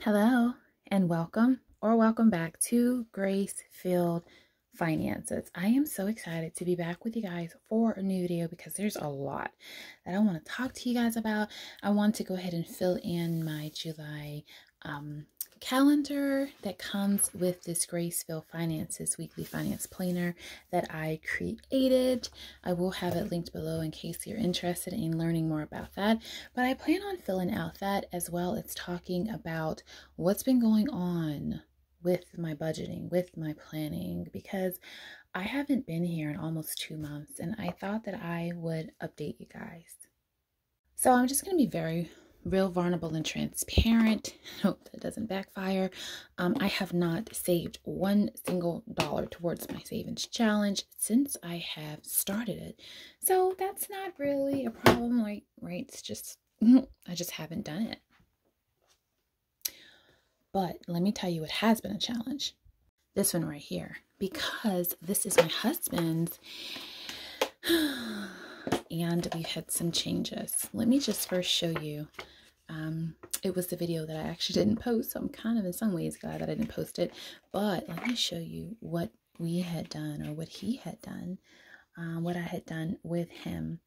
Hello and welcome back to Grace Filled Finances. I am so excited to be back with you guys for a new video because there's a lot that I want to talk to you guys about. I want to go ahead and fill in my July calendar that comes with this Grace Filled Finances weekly finance planner that I created. I will have it linked below in case you're interested in learning more about that, but I plan on filling out that as well as talking about what's been going on with my budgeting, with my planning, because I haven't been here in almost 2 months and I thought that I would update you guys. So I'm just going to be real vulnerable and transparent. Hope that doesn't backfire. I have not saved one single dollar towards my savings challenge since I have started it. So that's not really a problem, right? It's just, I just haven't done it. But let me tell you, it has been a challenge. This one right here, because this is my husband's. And we've had some changes. Let me just first show you. It was the video that I actually didn't post, so I'm kind of in some ways glad that I didn't post it. But let me show you what we had done, or what he had done, what I had done with him.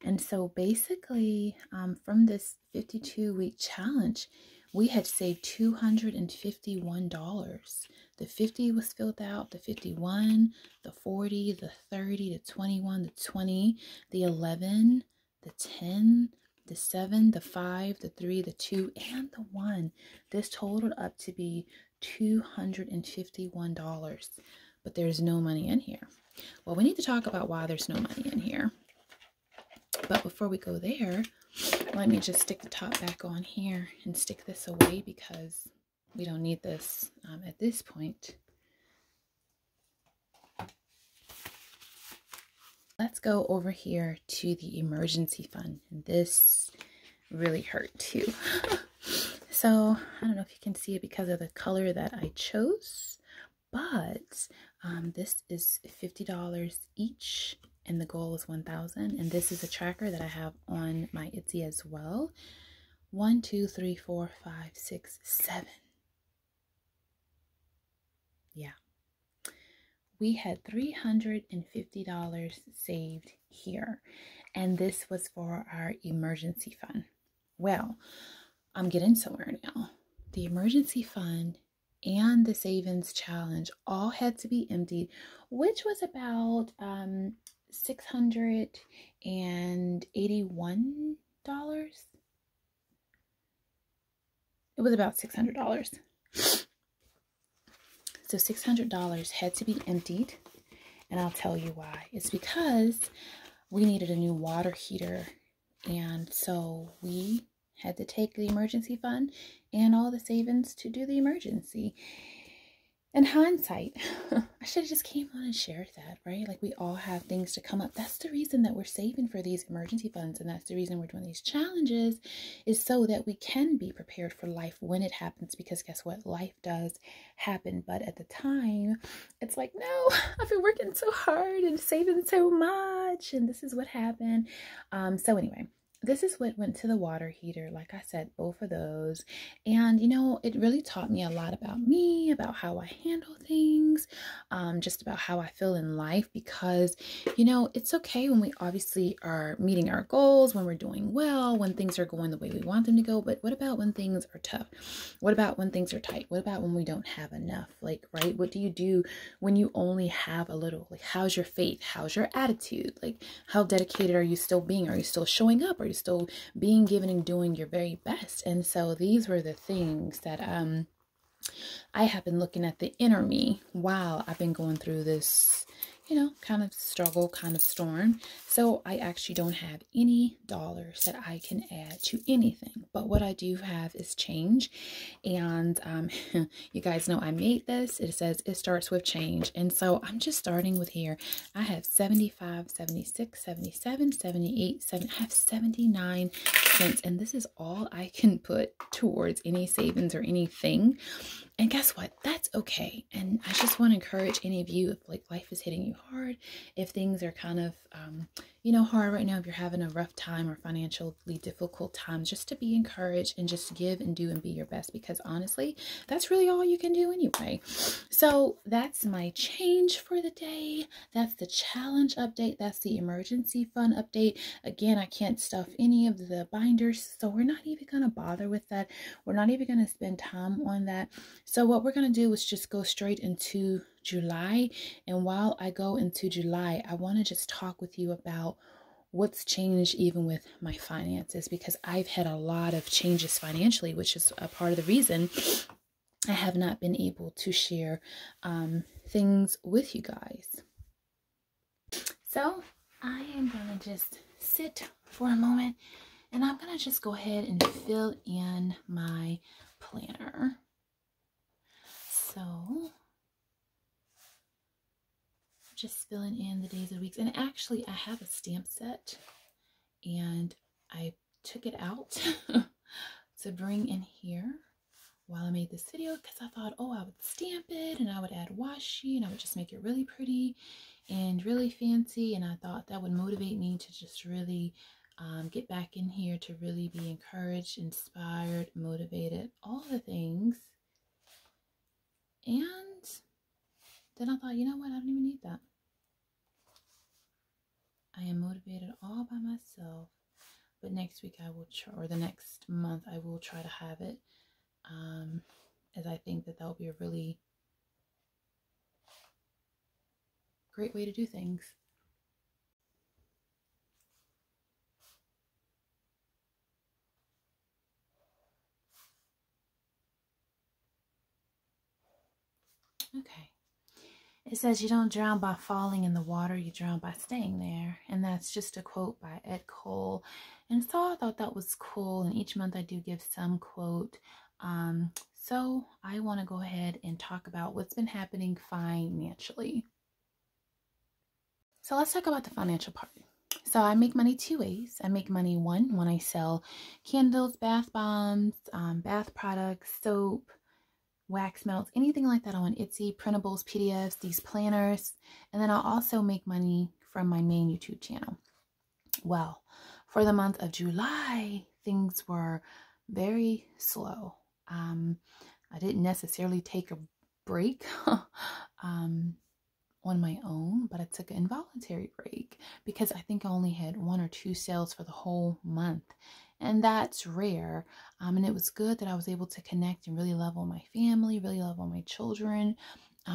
And so basically, from this 52-week challenge, we had saved $251. The 50 was filled out, the 51, the 40, the 30, the 21, the 20, the 11, the 10, the 7, the 5, the 3, the 2, and the 1. This totaled up to be $251, but there's no money in here. Well, we need to talk about why there's no money in here. But before we go there, let me just stick the top back on here and stick this away because we don't need this at this point. Let's go over here to the emergency fund. And this really hurt too. So I don't know if you can see it because of the color that I chose, but this is $50 each. And the goal is 1,000. And this is a tracker that I have on my Etsy as well. 1, 2, 3, 4, 5, 6, 7. Yeah. We had $350 saved here. And this was for our emergency fund. Well, I'm getting somewhere now. The emergency fund and the savings challenge all had to be emptied, which was about $681. It was about $600. So $600 had to be emptied, and I'll tell you why. It's because we needed a new water heater, and so we had to take the emergency fund and all the savings to do the emergency. In hindsight, I should have just came on and shared that, right? Like, we all have things to come up. That's the reason that we're saving for these emergency funds, and that's the reason we're doing these challenges, is so that we can be prepared for life when it happens, because guess what? Life does happen. But at the time, it's like, no, I've been working so hard and saving so much, and this is what happened. So anyway, this is what went to the water heater. Like I said, both of those. And, you know, it really taught me a lot about me, about how I handle things, just about how I feel in life. Because, you know, it's okay when we obviously are meeting our goals, when we're doing well, when things are going the way we want them to go. But what about when things are tough? What about when things are tight? What about when we don't have enough? Like, right? What do you do when you only have a little? Like, how's your faith? How's your attitude? Like, how dedicated are you still being? Are you still showing up? Are you still being given and doing your very best? And so these were the things that I have been looking at the inner me while I've been going through this, you know, kind of struggle, kind of storm. So I actually don't have any dollars that I can add to anything. But what I do have is change. And you guys know I made this. It says it starts with change. And so I'm just starting with here. I have 75, 76, 77, 78, 7. I have 79 cents. And this is all I can put towards any savings or anything. And guess what? That's okay. And I just want to encourage any of you, if like life is hitting you hard, if things are kind of, hard right now, if you're having a rough time or financially difficult times, just to be encouraged and just give and do and be your best, because honestly, that's really all you can do anyway. So that's my change for the day. That's the challenge update. That's the emergency fund update. Again, I can't stuff any of the binders, so we're not even going to bother with that. We're not even going to spend time on that. So what we're going to do is just go straight into July. And while I go into July, I want to just talk with you about what's changed even with my finances, because I've had a lot of changes financially, which is a part of the reason I have not been able to share things with you guys. So I am going to just sit for a moment, and I'm going to just go ahead and fill in my planner. So just filling in the days and weeks. And actually, I have a stamp set, and I took it out to bring in here while I made this video, because I thought, oh, I would stamp it and I would add washi and I would just make it really pretty and really fancy. And I thought that would motivate me to just really get back in here, to really be encouraged, inspired, motivated, all the things. And then I thought, you know what? I don't even need that. I am motivated all by myself. But next week I will try, or the next month I will try to have it, as I think that will be a really great way to do things. Okay. It says you don't drown by falling in the water, you drown by staying there. And that's just a quote by Ed Cole. And so I thought that was cool. And each month I do give some quote. So I want to go ahead and talk about what's been happening financially. So let's talk about the financial part. So I make money two ways. I make money, one, when I sell candles, bath bombs, bath products, soap, wax melts, anything like that on Etsy, printables, PDFs, these planners. And then I'll also make money from my main YouTube channel. Well, for the month of July, things were very slow. I didn't necessarily take a break on my own, but I took an involuntary break because I think I only had 1 or 2 sales for the whole month. And that's rare. And it was good that I was able to connect and really love on my family, really love on my children,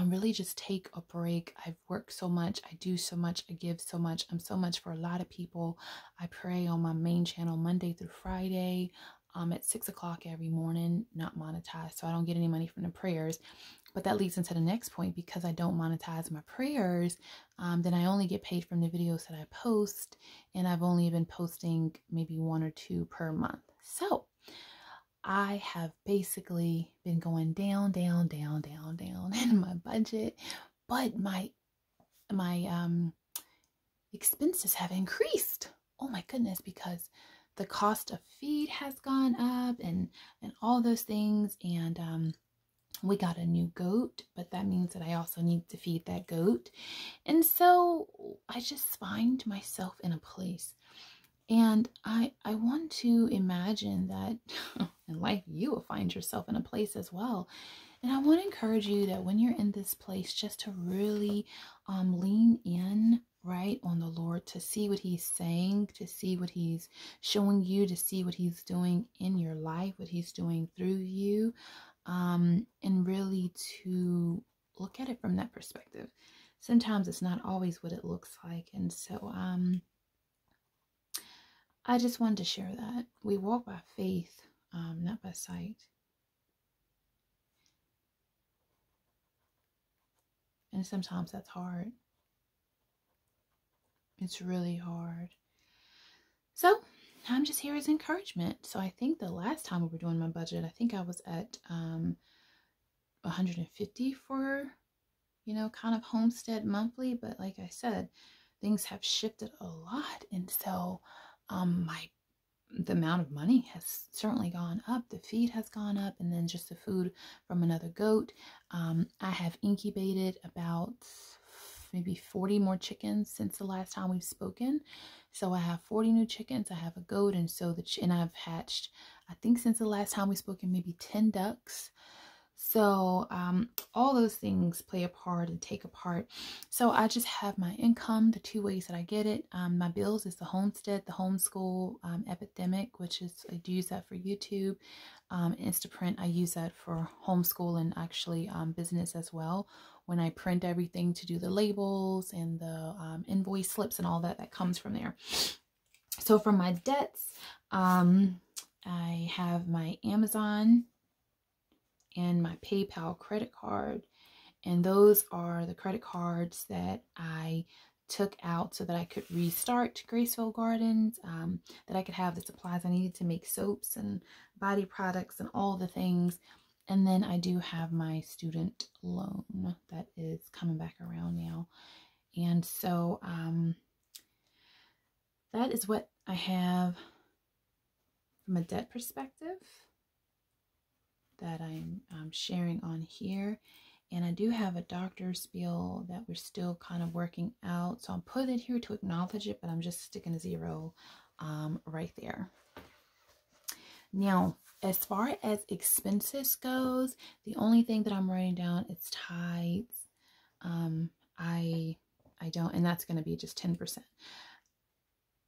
really just take a break. I've worked so much. I do so much. I give so much. I'm so much for a lot of people. I pray on my main channel Monday through Friday at 6 o'clock every morning, not monetized. So I don't get any money from the prayers. But that leads into the next point. Because I don't monetize my prayers, then I only get paid from the videos that I post. And I've only been posting maybe 1 or 2 per month. So I have basically been going down in my budget. But my expenses have increased. Oh my goodness, because the cost of feed has gone up and all those things. And we got a new goat, but that means that I also need to feed that goat. And so I just find myself in a place. And I want to imagine that in life you will find yourself in a place as well. And I want to encourage you that when you're in this place, just to really lean in, right, on the Lord, to see what he's saying, to see what he's showing you, to see what he's doing in your life, what he's doing through you. And really to look at it from that perspective. Sometimes it's not always what it looks like. And so I just wanted to share that. We walk by faith, not by sight. And sometimes that's hard. It's really hard. So I'm just here as encouragement. So I think the last time we were doing my budget, I think I was at 150 for, kind of homestead monthly. But like I said, things have shifted a lot. And so the amount of money has certainly gone up. The feed has gone up. And then just the food from another goat. I have incubated about maybe 40 more chickens since the last time we've spoken. So I have 40 new chickens. I have a goat, and so and I've hatched, I think since the last time we've spoken, maybe 10 ducks. So all those things play a part and take a part. So I just have my income, the two ways that I get it. My bills is the homestead, the homeschool epidemic, which is, I do use that for YouTube. Instaprint, I use that for homeschool and actually business as well. When I print everything to do the labels and the invoice slips and all that, that comes from there. So for my debts, I have my Amazon and my PayPal credit card, and those are the credit cards that I took out so that I could restart Gracefilled Gardens, that I could have the supplies I needed to make soaps and body products and all the things. And then I do have my student loan that is coming back around now. And so that is what I have from a debt perspective that I'm sharing on here. And I do have a doctor's bill that we're still kind of working out. So I'm putting it here to acknowledge it, but I'm just sticking a 0 right there. Now, as far as expenses goes, the only thing that I'm writing down is tithes. I don't, and that's going to be just 10%.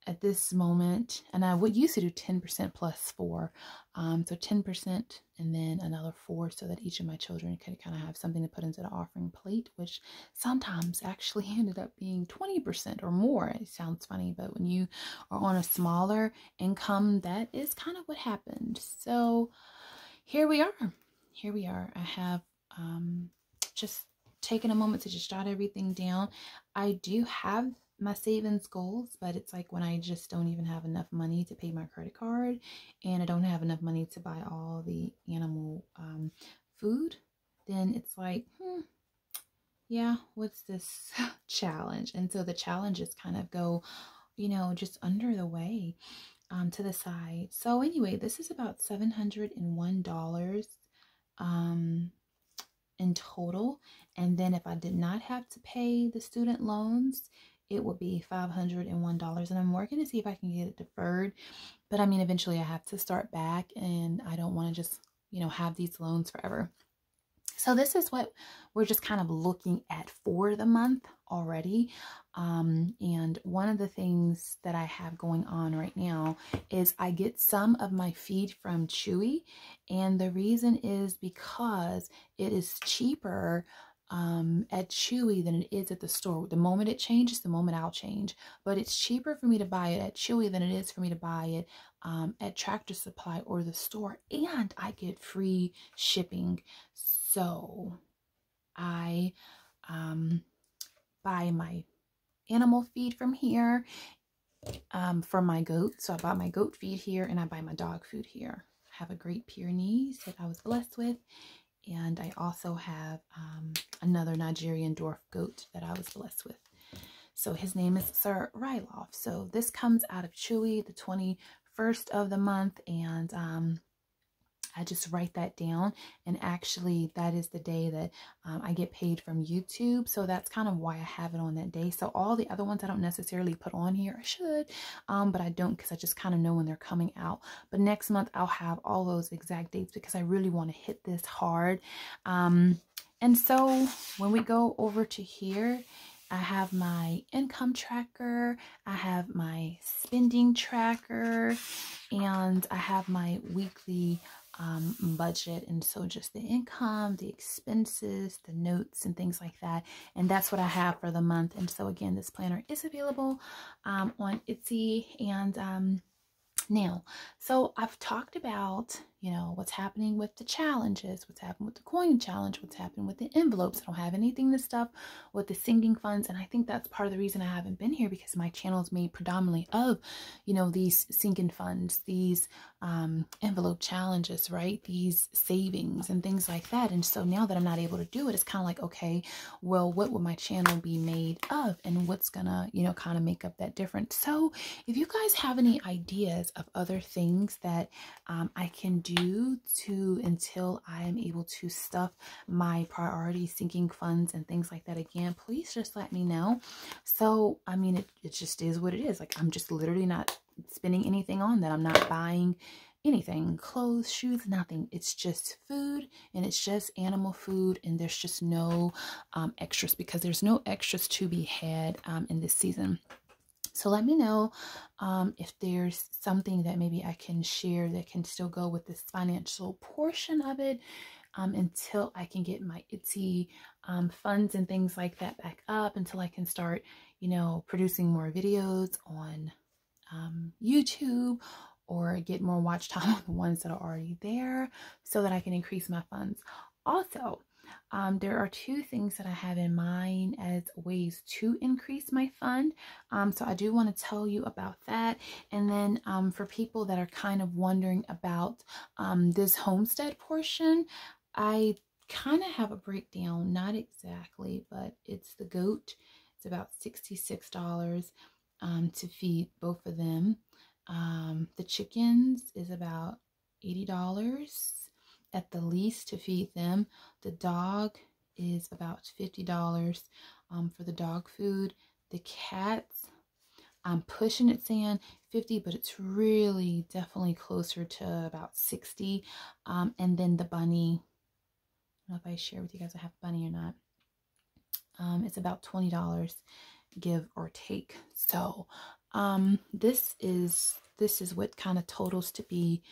At this moment, and I would used to do 10% plus 4, so 10% and then another 4, so that each of my children could kind of have something to put into the offering plate, which sometimes actually ended up being 20% or more. It sounds funny, but when you are on a smaller income, that is kind of what happened. So here we are. I have just taken a moment to just jot everything down. I do have my savings goals, but it's like when I just don't even have enough money to pay my credit card, and I don't have enough money to buy all the animal food, then it's like, yeah, what's this challenge? And so the challenges kind of go, you know, just under the way to the side. So anyway, this is about $701 in total. And then if I did not have to pay the student loans, it would be $501. And I'm working to see if I can get it deferred. But I mean, eventually I have to start back, and I don't want to just, you know, have these loans forever. So this is what we're just kind of looking at for the month already. And one of the things that I have going on right now is I get some of my feed from Chewy. And the reason is because it is cheaper at Chewy than it is at the store. The moment it changes, the moment I'll change. But it's cheaper for me to buy it at Chewy than it is for me to buy it at Tractor Supply or the store. And I get free shipping. So I buy my animal feed from here for my goats. So I buy my goat feed here, and I buy my dog food here. I have a Great Pyrenees that I was blessed with. And I also have another Nigerian dwarf goat that I was blessed with. So his name is Sir Ryloff. So this comes out of Chewy the 21st of the month. And I just write that down. And actually, that is the day that I get paid from YouTube. So that's kind of why I have it on that day. So all the other ones I don't necessarily put on here. I should, but I don't, because I just kind of know when they're coming out. But next month, I'll have all those exact dates because I really want to hit this hard. And so when we go over to here, I have my income tracker, I have my spending tracker, and I have my weekly budget. And so just the income, the expenses, the notes, and things like that. And that's what I have for the month. And so again, this planner is available on Etsy. And now, so I've talked about, you know, what's happening with the challenges, what's happened with the coin challenge, what's happened with the envelopes. I don't have anything to stuff with the sinking funds. And I think that's part of the reason I haven't been here, because my channel is made predominantly of, you know, these sinking funds, these envelope challenges, right? These savings and things like that. And so now that I'm not able to do it, it's kind of like, okay, well, what would my channel be made of, and what's gonna, you know, kind of make up that difference? So if you guys have any ideas of other things that I can do do until I am able to stuff my priority sinking funds and things like that again, please just let me know. So, I mean, it just is what it is. Like, I'm just literally not spending anything on that. I'm not buying anything, clothes, shoes, nothing. It's just food, and it's just animal food, and there's just no extras, because there's no extras to be had in this season. So let me know if there's something that maybe I can share that can still go with this financial portion of it until I can get my Etsy funds and things like that back up, until I can start, you know, producing more videos on YouTube, or get more watch time on the ones that are already there, so that I can increase my funds. Also, there are two things that I have in mind as ways to increase my fund. So I do want to tell you about that. And then for people that are kind of wondering about this homestead portion, I kind of have a breakdown, not exactly, but it's the goat. It's about $66 to feed both of them. The chickens is about $80 at the least to feed them. The dog is about $50 for the dog food. The cats, I'm pushing it saying 50, but it's really definitely closer to about 60. And then the bunny, I don't know if I share with you guys I have a bunny or not. It's about $20, give or take. So this is what kind of totals to be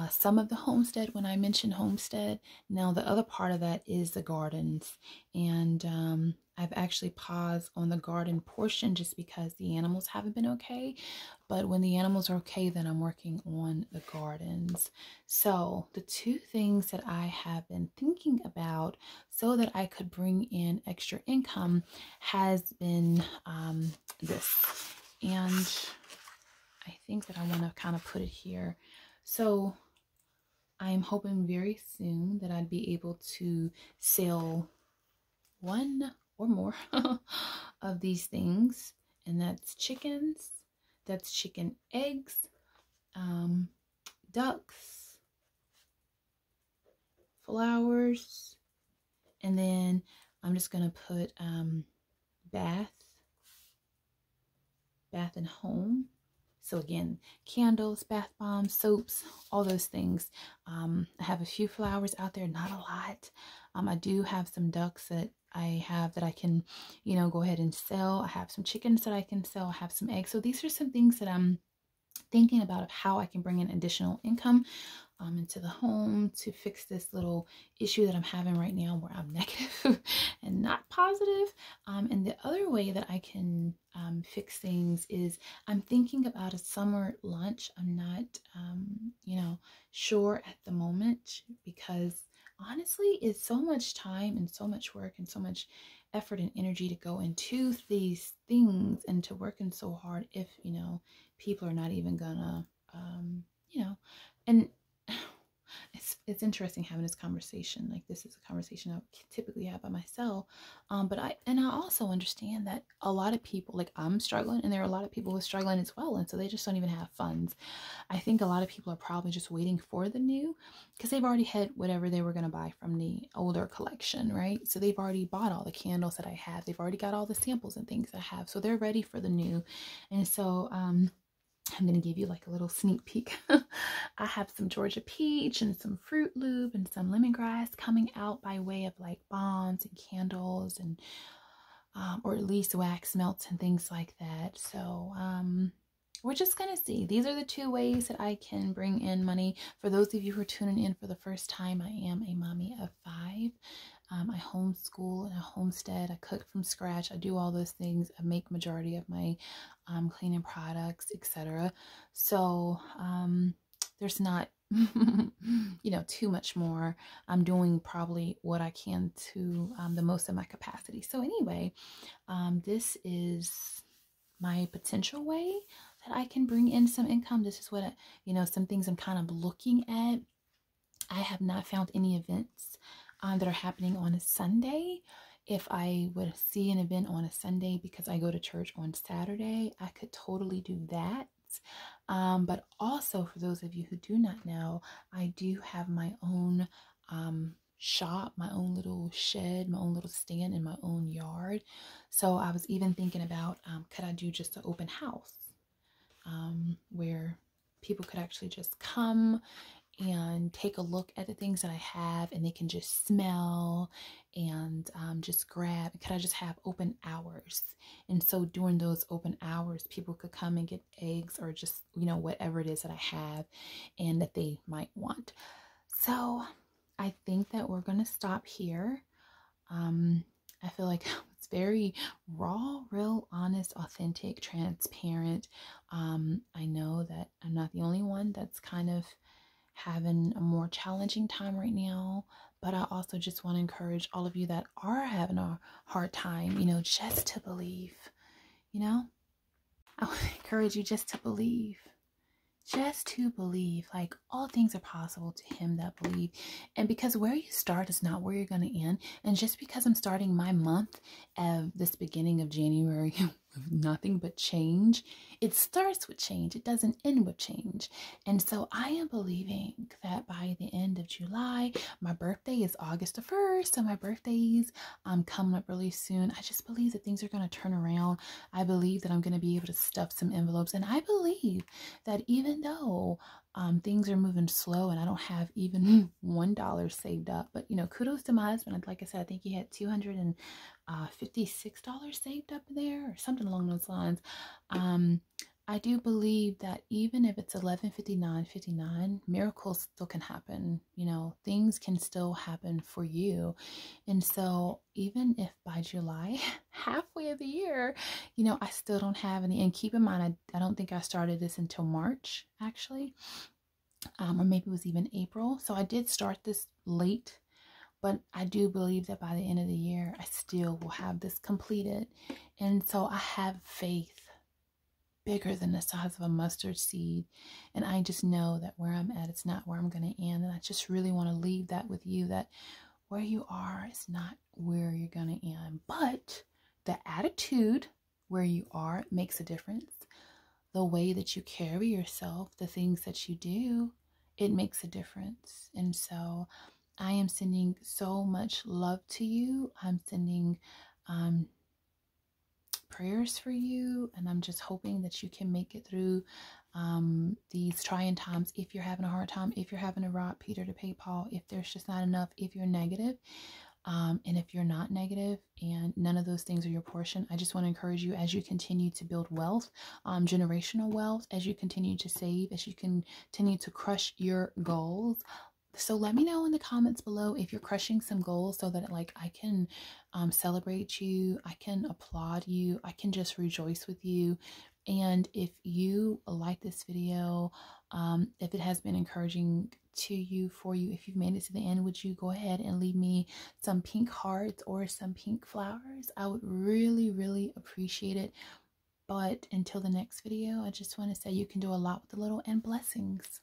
some of the homestead when I mention homestead. Now the other part of that is the gardens, and I've actually paused on the garden portion just because the animals haven't been okay. But when the animals are okay, then I'm working on the gardens. So the two things that I have been thinking about so that I could bring in extra income has been this, and I think that I want to kind of put it here. So I'm hoping very soon that I'd be able to sell one or more of these things, and that's chickens, that's chicken eggs, ducks, flowers, and then I'm just gonna put bath and home. So again, candles, bath bombs, soaps, all those things. I have a few flowers out there, not a lot. I do have some ducks that I have that I can, you know, go ahead and sell. I have some chickens that I can sell. I have some eggs. So these are some things that I'm thinking about of how I can bring in additional income into the home to fix this little issue that I'm having right now where I'm negative and not positive. And the other way that I can fix things is I'm thinking about a summer lunch. I'm not, you know, sure at the moment, because honestly, it's so much time and so much work and so much effort and energy to go into these things and to working so hard if, you know, people are not even gonna, you know, and it's interesting having this conversation. Like, this is a conversation I typically have by myself. But I also understand that a lot of people, like I'm struggling, and there are a lot of people who are struggling as well. And so they just don't even have funds. I think a lot of people are probably just waiting for the new, because they've already had whatever they were going to buy from the older collection, right? So they've already bought all the candles that I have. They've already got all the samples and things I have. So they're ready for the new. And so, I'm going to give you like a little sneak peek. I have some Georgia peach and some Fruit Loop and some lemongrass coming out by way of like bombs and candles, and or at least wax melts and things like that. So we're just going to see. These are the two ways that I can bring in money. For those of you who are tuning in for the first time, I am a mommy of 5. I homeschool and I homestead. I cook from scratch. I do all those things. I make majority of my cleaning products, etc. So there's not, you know, too much more. I'm doing probably what I can to the most of my capacity. So anyway, this is my potential way that I can bring in some income. This is what, you know, some things I'm kind of looking at. I have not found any events that are happening on a Sunday. If I would see an event on a Sunday because I go to church on Saturday, I could totally do that. But also, for those of you who do not know, I do have my own shop, my own little shed, my own little stand in my own yard. So I was even thinking about, could I do just an open house where people could actually just come and take a look at the things that I have, and they can just smell and just grab. Could I just have open hours? And so during those open hours, people could come and get eggs or just, you know, whatever it is that I have and that they might want. So I think that we're going to stop here. I feel like it's very raw, real, honest, authentic, transparent. I know that I'm not the only one that's kind of having a more challenging time right now, but I also just want to encourage all of you that are having a hard time, you know, just to believe. You know, I would encourage you just to believe. Just to believe. Like, all things are possible to him that believe. And because where you start is not where you're going to end. And just because I'm starting my month of this beginning of January with nothing but change, it starts with change. It doesn't end with change. And so I am believing that by the end of July, my birthday is August the 1st. So my birthday's coming up really soon. I just believe that things are going to turn around. I believe that I'm going to be able to stuff some envelopes. And I believe that even though things are moving slow and I don't have even $1 saved up, but you know, kudos to my husband. Like I said, I think he had $256 saved up there or something along those lines. I do believe that even if it's 11:59:59, miracles still can happen. You know, things can still happen for you. And so even if by July, halfway of the year, you know, I still don't have any, and keep in mind, I don't think I started this until March, actually, or maybe it was even April. So I did start this late, but I do believe that by the end of the year, I still will have this completed. And so I have faith bigger than the size of a mustard seed. And I just know that where I'm at, it's not where I'm going to end. And I just really want to leave that with you, that where you are is not where you're going to end. But the attitude where you are makes a difference. The way that you carry yourself, the things that you do, it makes a difference. And so I am sending so much love to you. I'm sending prayers for you, and I'm just hoping that you can make it through these trying times. If you're having a hard time, if you're having to rob Peter to pay Paul, if there's just not enough, if you're negative, and if you're not negative and none of those things are your portion, I just want to encourage you, as you continue to build wealth, generational wealth, as you continue to save, as you continue to crush your goals. So let me know in the comments below if you're crushing some goals, so that like I can celebrate you, I can applaud you, I can just rejoice with you. And if you like this video, if it has been encouraging to you, for you, if you've made it to the end, would you go ahead and leave me some pink hearts or some pink flowers? I would really, really appreciate it. But until the next video, I just want to say you can do a lot with a little, and blessings.